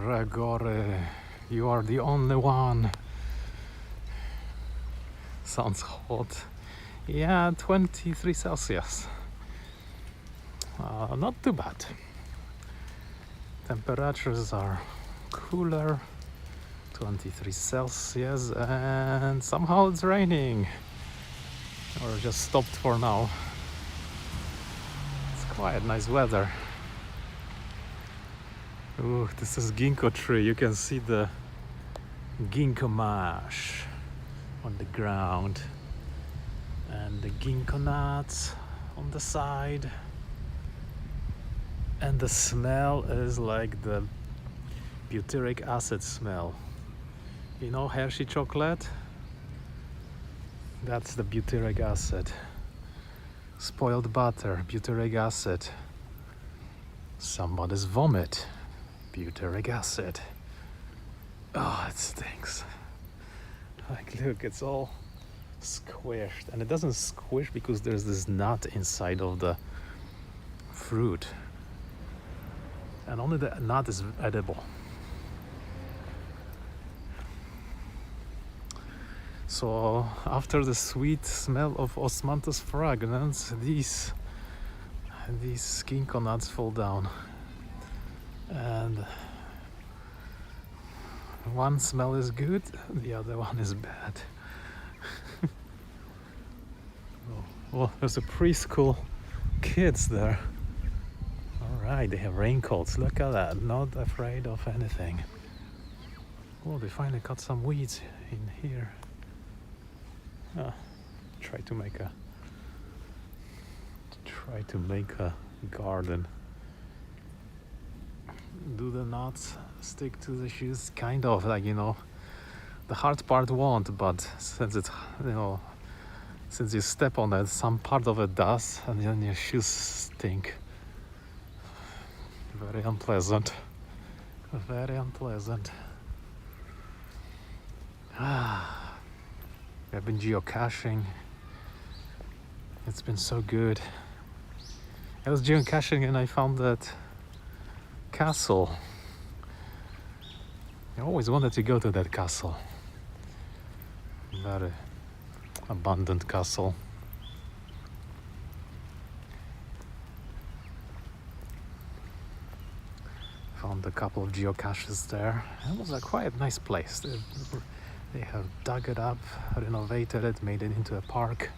Gregory, you are the only one. Sounds hot. Yeah, 23 Celsius. Not too bad. Temperatures are cooler, 23 Celsius, and somehow it's raining. Or just stopped for now. It's quite nice weather. Ooh, this is ginkgo tree. You can see the ginkgo mash on the ground and the ginkgo nuts on the side, and the smell is like the butyric acid smell. You know Hershey chocolate? That's the butyric acid. Spoiled butter, butyric acid. Somebody's vomit, butyric acid. Oh, it stinks. Like, look, it's all squished, and it doesn't squish because there's this nut inside of the fruit, and only the nut is edible. So after the sweet smell of osmanthus fragrance, these ginkgo nuts fall down, and one smell is good, the other one is bad. Oh, there's a preschool kids there. All right, they have raincoats. Look at that, not afraid of anything. Oh, they finally cut some weeds in here. Try to make a garden. Do the nuts stick to the shoes? Kind of, like, you know, the hard part won't, but since it's, you know, since you step on it, some part of it does, and then your shoes stink. Very unpleasant. Very unpleasant. I've been geocaching. It's been so good. I was geocaching and I found that castle. I always wanted to go to that castle. Very abandoned castle. Found a couple of geocaches there. It was a quite nice place. They have dug it up, renovated it, made it into a park.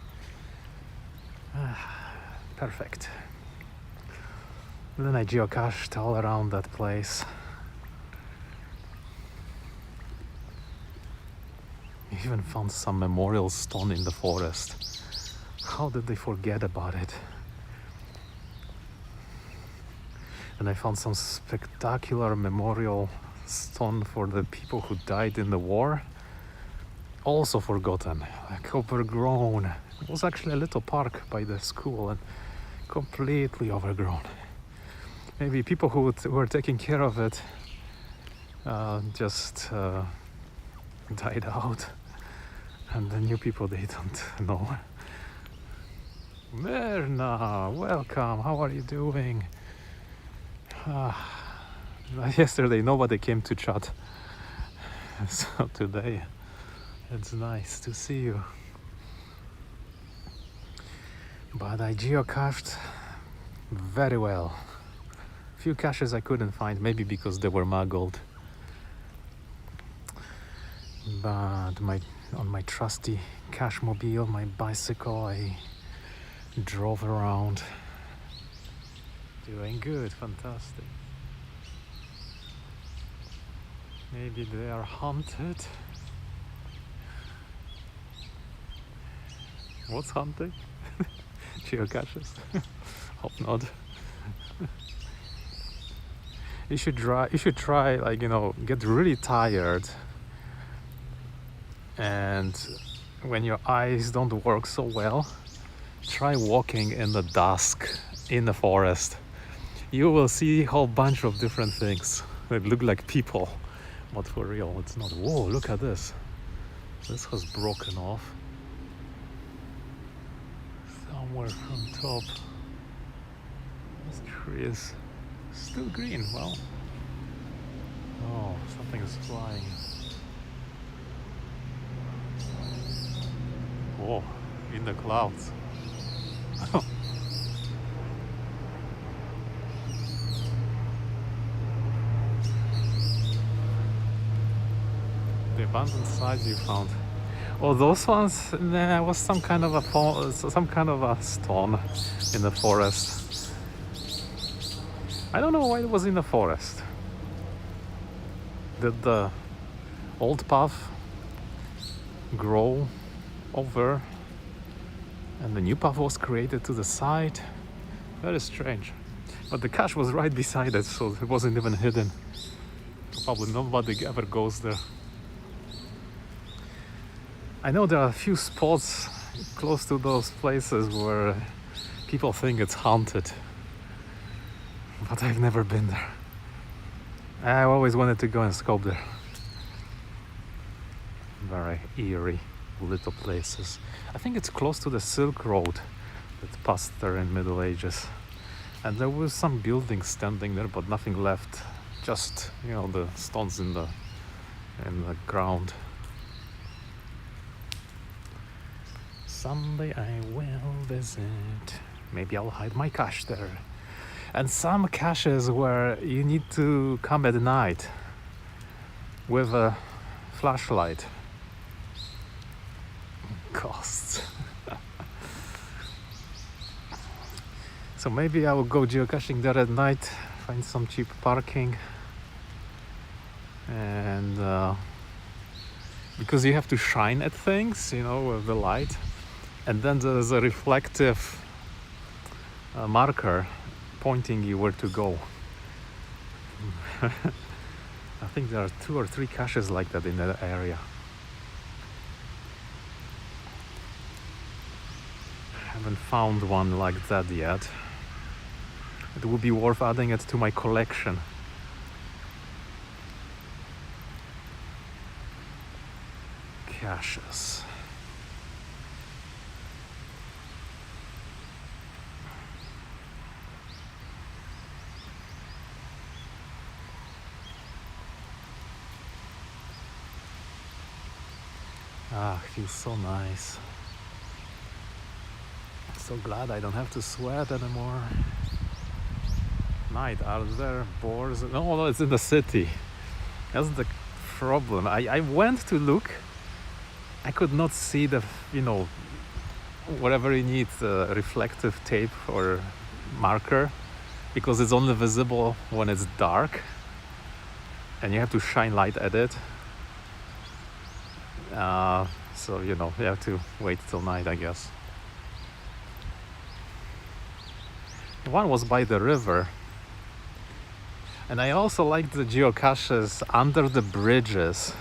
Perfect. And then I geocached all around that place. I even found some memorial stone in the forest. How did they forget about it? And I found some spectacular memorial stone for the people who died in the war. Also forgotten, like overgrown. It was actually a little park by the school and completely overgrown. Maybe people who were taking care of it just died out, and the new people, they don't know. Mirna, welcome, how are you doing? Yesterday nobody came to chat, so today it's nice to see you. But I geocached very well. Few caches I couldn't find, maybe because they were muggled. But on my trusty cache mobile, my bicycle, I drove around. Doing good, fantastic. Maybe they are haunted. What's hunting? Geocaches? Hope not. You should try, like, you know, get really tired, and when your eyes don't work so well, try walking in the dusk in the forest. You will see a whole bunch of different things that look like people, but for real, it's not. Whoa, look at this. This has broken off. Somewhere on top. This tree is still green. Well, Oh, something is flying. Oh, in the clouds. The abandoned sites you found. Oh, those ones. There was some kind of a stone in the forest. I don't know why it was in the forest. Did the old path grow over, and the new path was created to the side? Very strange. But the cache was right beside it, so it wasn't even hidden. Probably nobody ever goes there. I know there are a few spots close to those places where people think it's haunted, but I've never been there. I always wanted to go and scope there. Very eerie little places. I think it's close to the Silk Road that passed there in Middle Ages. And there was some buildings standing there, but nothing left. Just, the stones in the ground. Someday I will visit. Maybe I'll hide my cache there. And some caches where you need to come at night with a flashlight. Costs. So maybe I will go geocaching there at night, find some cheap parking, and because you have to shine at things, with the light, and then there's a reflective marker pointing you where to go. I think there are 2 or 3 caches like that in that area. Haven't found one like that yet. It would be worth adding it to my collection. Caches. Feels so nice. So glad I don't have to sweat anymore. Night, are there boars? No, it's in the city. That's the problem. I went to look. I could not see the, whatever you need, reflective tape or marker, because it's only visible when it's dark and you have to shine light at it. So, you have to wait till night, I guess. One was by the river. And I also like the geocaches under the bridges.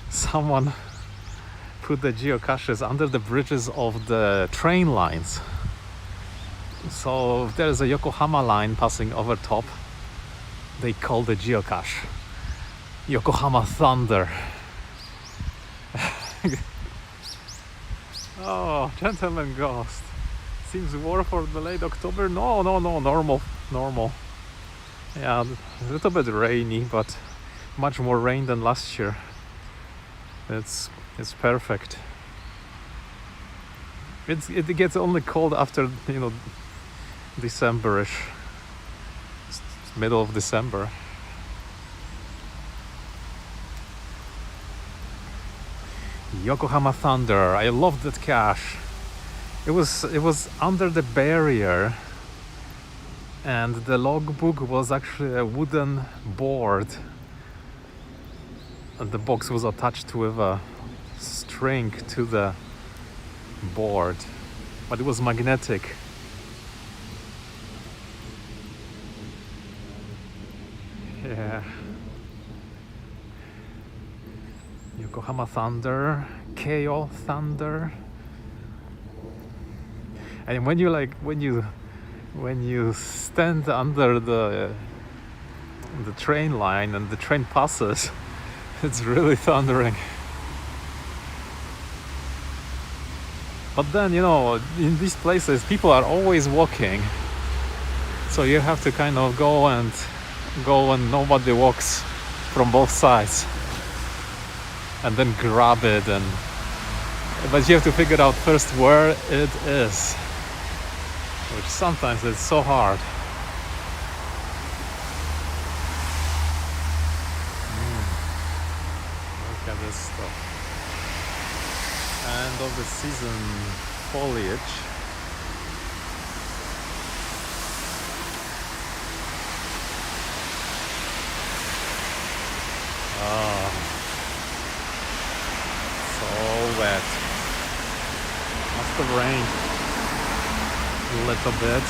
Someone put the geocaches under the bridges of the train lines. So if there's a Yokohama line passing over top, they call the geocache Yokohama Thunder. Oh, Gentleman Ghost. Seems war for the late October. No, normal. Yeah, a little bit rainy, but much more rain than last year. It's perfect. It gets only cold after, December-ish. It's middle of December. Yokohama Thunder. I love that cache. It was under the barrier, and the logbook was actually a wooden board, and the box was attached with a string to the board, but it was magnetic. Yeah. Yokohama Thunder, Keio Thunder. And when you stand under the train line and the train passes, it's really thundering. But then, in these places, people are always walking, so you have to kind of go and nobody walks from both sides and then grab it, but you have to figure out first where it is, which sometimes it's so hard. Look at this stuff. End of the season foliage. Oh, so wet. Must have rained a little bit.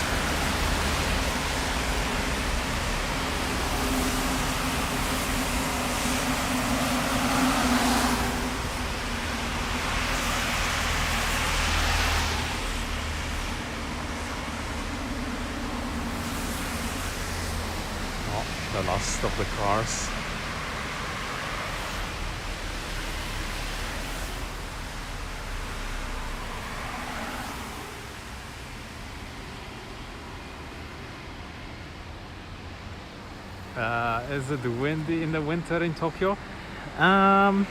Oh, the last of the cars. Is it windy in the winter in Tokyo? The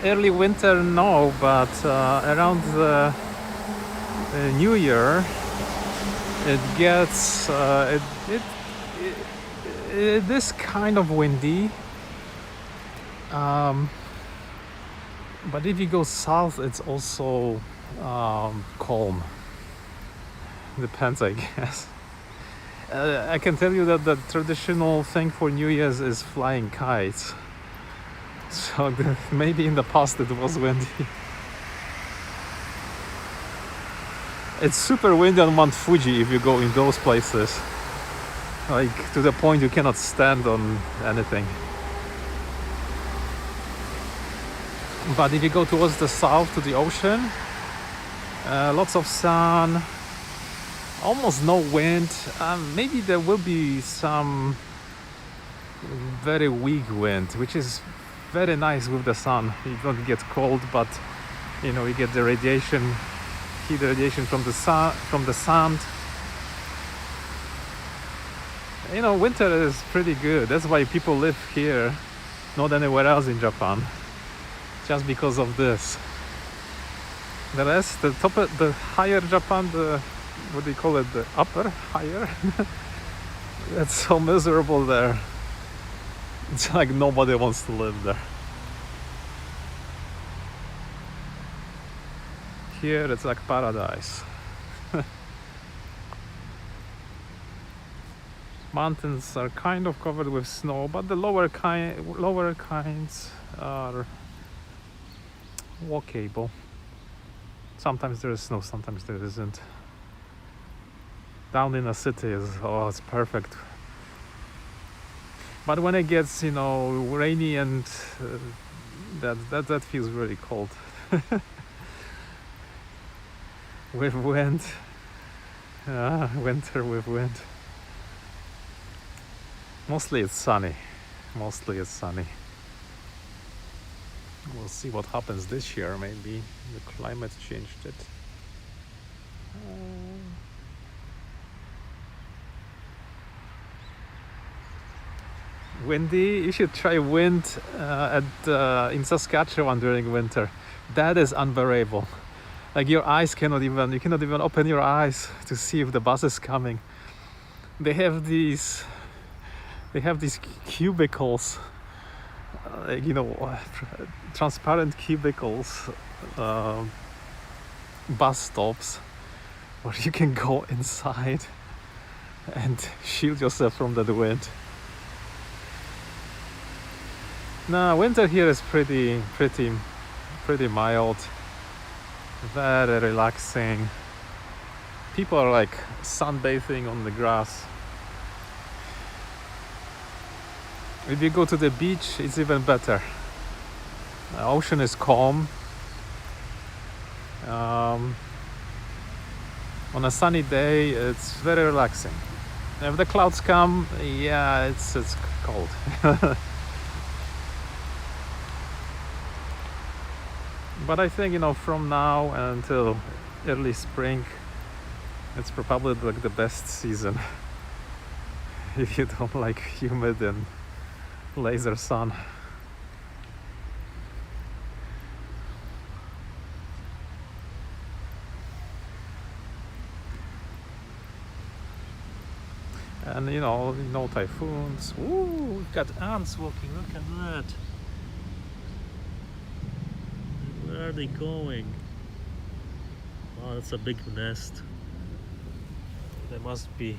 early winter, no, but around the New Year, it gets it is kind of windy. But if you go south, it's also calm. Depends, I guess. I can tell you that the traditional thing for New Year's is flying kites. So maybe in the past it was windy. It's super windy on Mount Fuji if you go in those places. Like to the point you cannot stand on anything. But if you go towards the south to the ocean, lots of sun. Almost no wind. Maybe there will be some very weak wind, which is very nice with the sun. You don't get cold, but you get the radiation, heat radiation from the sun, from the sand. Winter is pretty good. That's why people live here, not anywhere else in Japan, just because of this. The rest, the higher Japan, what do you call it, the upper, higher? It's so miserable there. It's like nobody wants to live there. Here it's like paradise. Mountains are kind of covered with snow, but the lower kinds are walkable. Sometimes there is snow, sometimes there isn't. Down in the city it's perfect. But when it gets rainy and that feels really cold. With wind. Winter with wind. Mostly it's sunny. We'll see what happens this year. Maybe the climate changed it. Windy. You should try wind in Saskatchewan during winter. That is unbearable. Like you cannot even open your eyes to see if the bus is coming. They have these cubicles, transparent cubicles, bus stops where you can go inside and shield yourself from the wind. No, winter here is pretty mild, very relaxing. People are like sunbathing on the grass. If you go to the beach, it's even better. The ocean is calm. On a sunny day, it's very relaxing. If the clouds come, yeah, it's cold. But I think from now until early spring, it's probably like the best season if you don't like humid and laser sun. And no typhoons. Ooh, we've got ants walking. Look at that. Where are they going? Oh, that's a big nest. They must be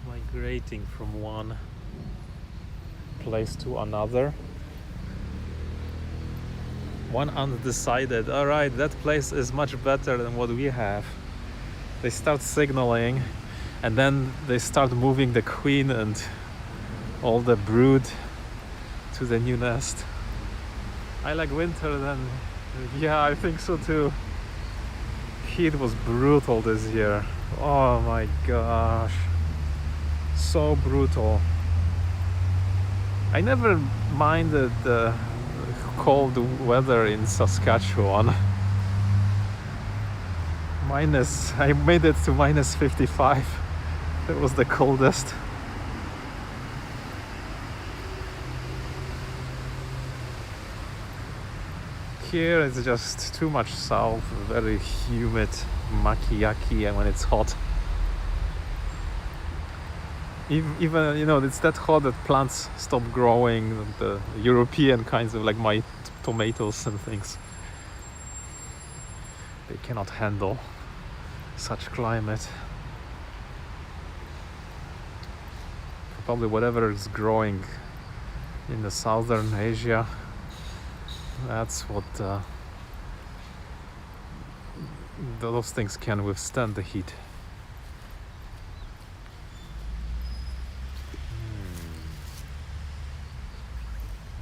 migrating from one place to another. One ant decided, all right, that place is much better than what we have. They start signaling, and then they start moving the queen and all the brood to the new nest. I like winter then. Yeah, I think so too. Heat was brutal this year. Oh my gosh. So brutal. I never minded the cold weather in Saskatchewan. I made it to minus 55. It was the coldest. Here it's just too much south, very humid, mucky yucky, and when it's hot. Even it's that hot that plants stop growing, the European kinds of like my tomatoes and things. They cannot handle such climate. Probably whatever is growing in the southern Asia, that's what those things can withstand the heat.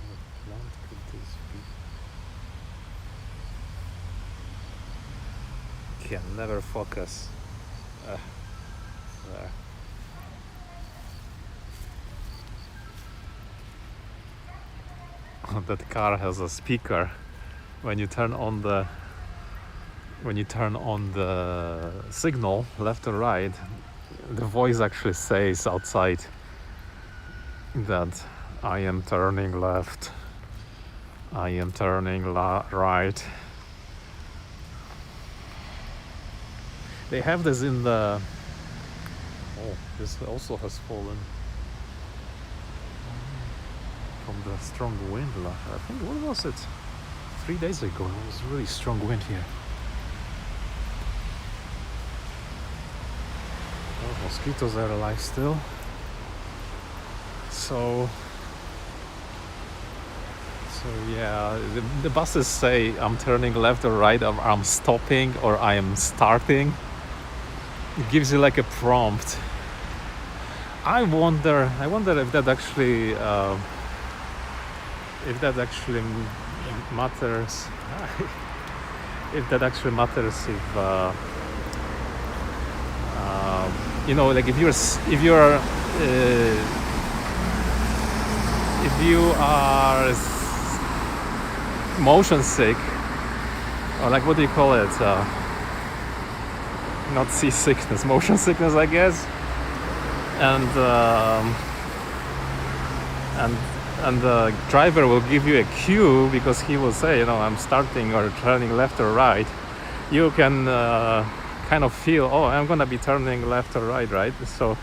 What plant could this be? Can never focus. There. That car has a speaker. When you turn on the signal left or right, the voice actually says outside that I am turning left, I am turning right. They have this in the... Oh, this also has fallen from the strong wind. I think, what was it? 3 days ago, it was really strong wind here. Oh, mosquitoes are alive still. So yeah, the buses say I'm turning left or right, or I'm stopping, or I am starting. It gives you like a prompt. I wonder if that actually matters. If that actually matters, like if you are motion sick, or like, what do you call it? Not seasickness, motion sickness, I guess. And the driver will give you a cue, because he will say, I'm starting or turning left or right. You can kind of feel, oh, I'm gonna be turning left or right? So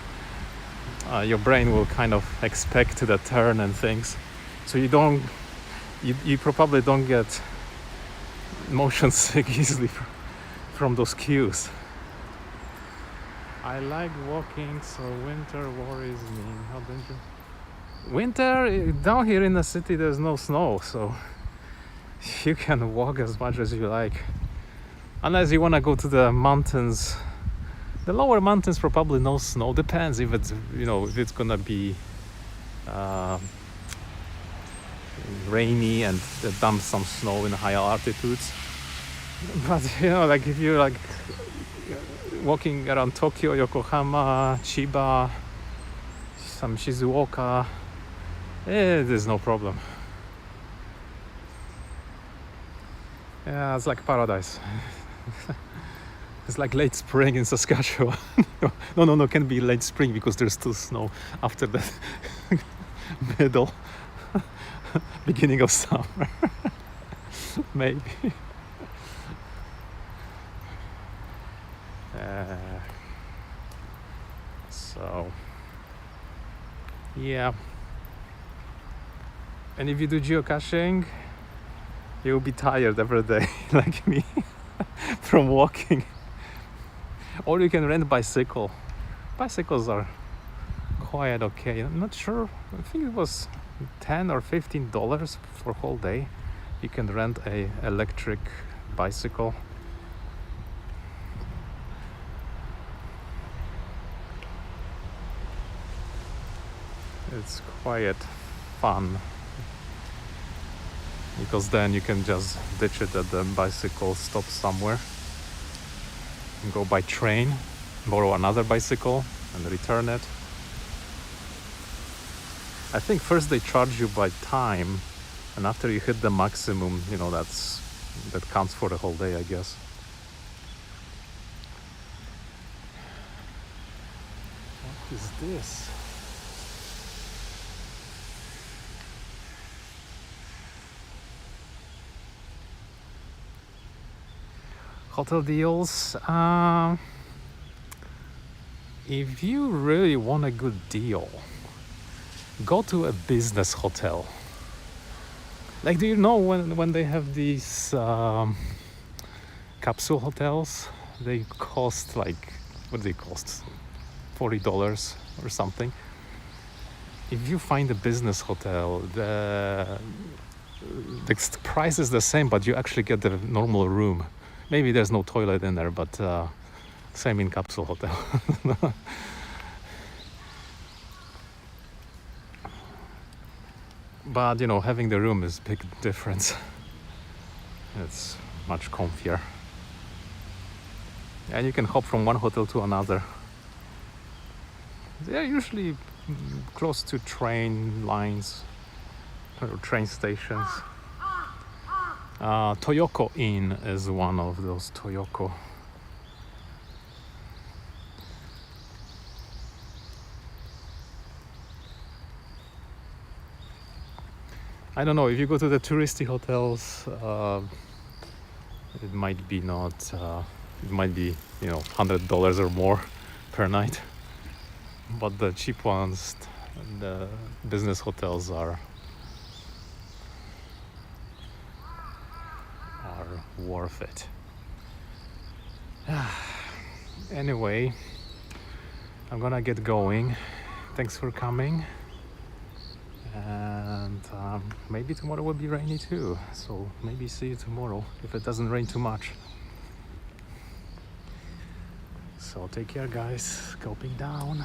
your brain will kind of expect the turn and things. So you probably don't get motion sick easily from those cues. I like walking, so winter worries me. How dangerous? Winter, down here in the city there's no snow, so you can walk as much as you like. Unless you want to go to the mountains. The lower mountains probably no snow. Depends if it's if it's gonna be rainy and dump some snow in higher altitudes. But like if you're like walking around Tokyo, Yokohama, Chiba, some Shizuoka, there's no problem. Yeah, it's like paradise. It's like late spring in Saskatchewan. No, can be late spring because there's still snow after that. middle, beginning of summer, maybe. So, yeah. And if you do geocaching, you'll be tired every day, like me, from walking. Or you can rent bicycle. Bicycles are quite okay. I'm not sure. I think it was $10 or $15 for a whole day. You can rent a electric bicycle. It's quite fun because then you can just ditch it at the bicycle stop somewhere and go by train, borrow another bicycle and return it. I think first they charge you by time, and after you hit the maximum, that counts for the whole day, I guess. What is this? Hotel deals. If you really want a good deal, go to a business hotel. Like, do you know when they have these capsule hotels? They cost like, what do they cost? $40 or something. If you find a business hotel, the price is the same, but you actually get the normal room. Maybe there's no toilet in there, but same in capsule hotel. But having the room is a big difference. It's much comfier. And you can hop from one hotel to another. They're usually close to train lines or train stations. Toyoko Inn is one of those. Toyoko. I don't know, if you go to the touristy hotels, it might be not, it might be, $100 or more per night. But the cheap ones, the business hotels are worth it. Anyway, I'm gonna get going. Thanks for coming. And maybe tomorrow will be rainy too, so maybe see you tomorrow if it doesn't rain too much. So take care, guys. Scoping down.